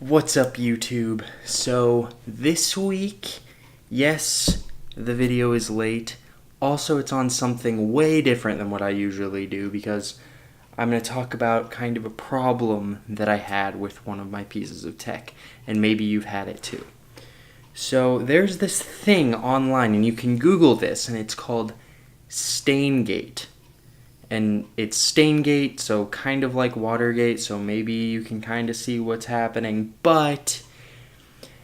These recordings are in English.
What's up, YouTube? So, this week, yes, the video is late. Also, it's on something way different than what I usually do because I'm going to talk about kind of a problem that I had with one of my pieces of tech, and maybe you've had it too. So, there's this thing online, and you can Google this, and it's called Staingate. And it's Staingate, so kind of like Watergate, so maybe you can kind of see what's happening, but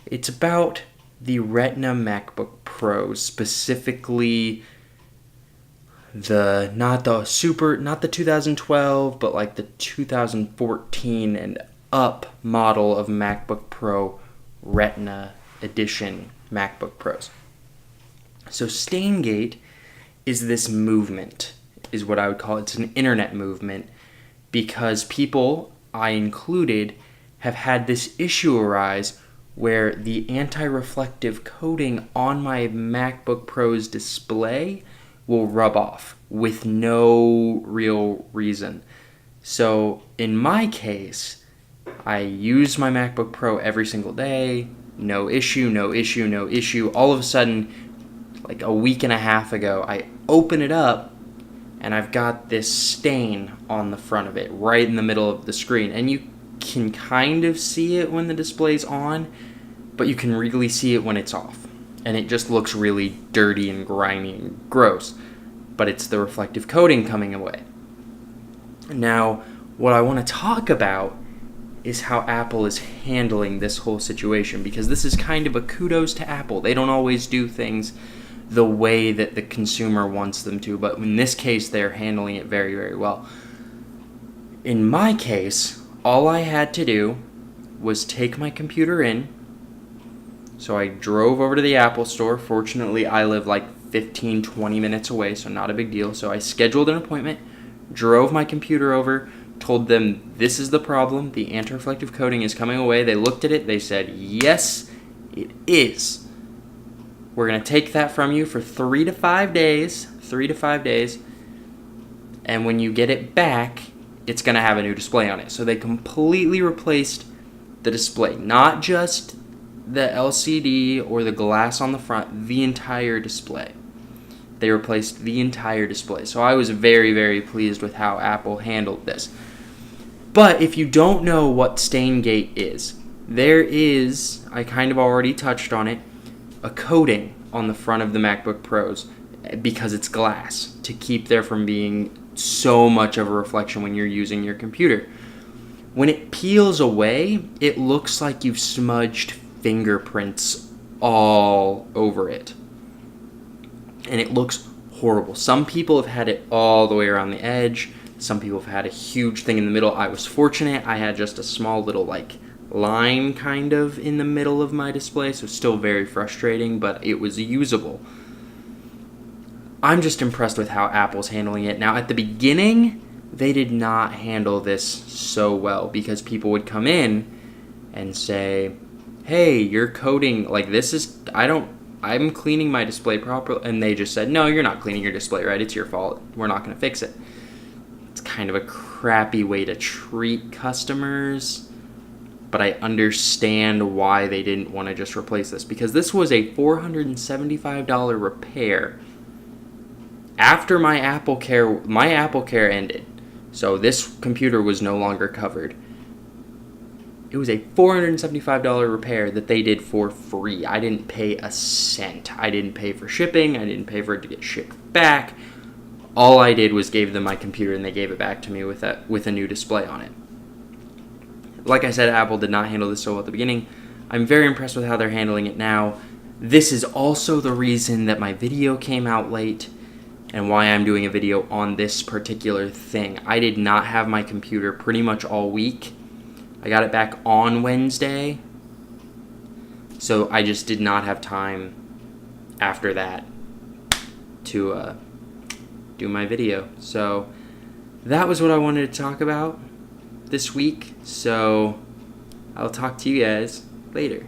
it's about the Retina MacBook Pros, specifically not the 2012, but like the 2014 and up model of MacBook Pro Retina Edition MacBook Pros. So Staingate is this movement, is what I would call it. It's an internet movement because people, I included, have had this issue arise where the anti-reflective coating on my MacBook Pro's display will rub off with no real reason. So in my case, I use my MacBook Pro every single day, no issue. All of a sudden, like a week and a half ago, I open it up and I've got this stain on the front of it, right in the middle of the screen. And you can kind of see it when the display's on, but you can really see it when it's off. And it just looks really dirty and grimy and gross. But it's the reflective coating coming away. Now, what I want to talk about is how Apple is handling this whole situation, because this is kind of a kudos to Apple. They don't always do things the way that the consumer wants them to, but in this case, they're handling it very, very well. In my case, all I had to do was take my computer in. So I drove over to the Apple store. Fortunately, I live like 15-20 minutes away, so not a big deal. So I scheduled an appointment, drove my computer over, told them this is the problem, the anti-reflective coating is coming away. They looked at it, they said, yes, it is. We're going to take that from you for 3 to 5 days. And when you get it back, it's going to have a new display on it. So they completely replaced the display. Not just the LCD or the glass on the front, the entire display. They replaced the entire display. So I was very, very pleased with how Apple handled this. But if you don't know what Staingate is, there is, I kind of already touched on it, a coating on the front of the MacBook Pros because it's glass to keep there from being so much of a reflection when you're using your computer. When it peels away, it looks like you've smudged fingerprints all over it. And it looks horrible. Some people have had it all the way around the edge. Some people have had a huge thing in the middle. I was fortunate. I had just a small little line kind of in the middle of my display, so still very frustrating, but it was usable. I'm just impressed with how Apple's handling it. Now, at the beginning, they did not handle this so well because people would come in and say, hey, you're coding, I'm cleaning my display properly, and they just said, no, you're not cleaning your display right, it's your fault, we're not going to fix it. It's kind of a crappy way to treat customers, but I understand why they didn't want to just replace this, because this was a $475 repair after my Apple Care ended. So this computer was no longer covered. It was a $475 repair that they did for free. I didn't pay a cent. I didn't pay for shipping. I didn't pay for it to get shipped back. All I did was gave them my computer, and they gave it back to me with a new display on it. Like I said, Apple did not handle this so well at the beginning. I'm very impressed with how they're handling it now. This is also the reason that my video came out late and why I'm doing a video on this particular thing. I did not have my computer pretty much all week. I got it back on Wednesday, so I just did not have time after that to do my video. So that was what I wanted to talk about this week, so I'll talk to you guys later.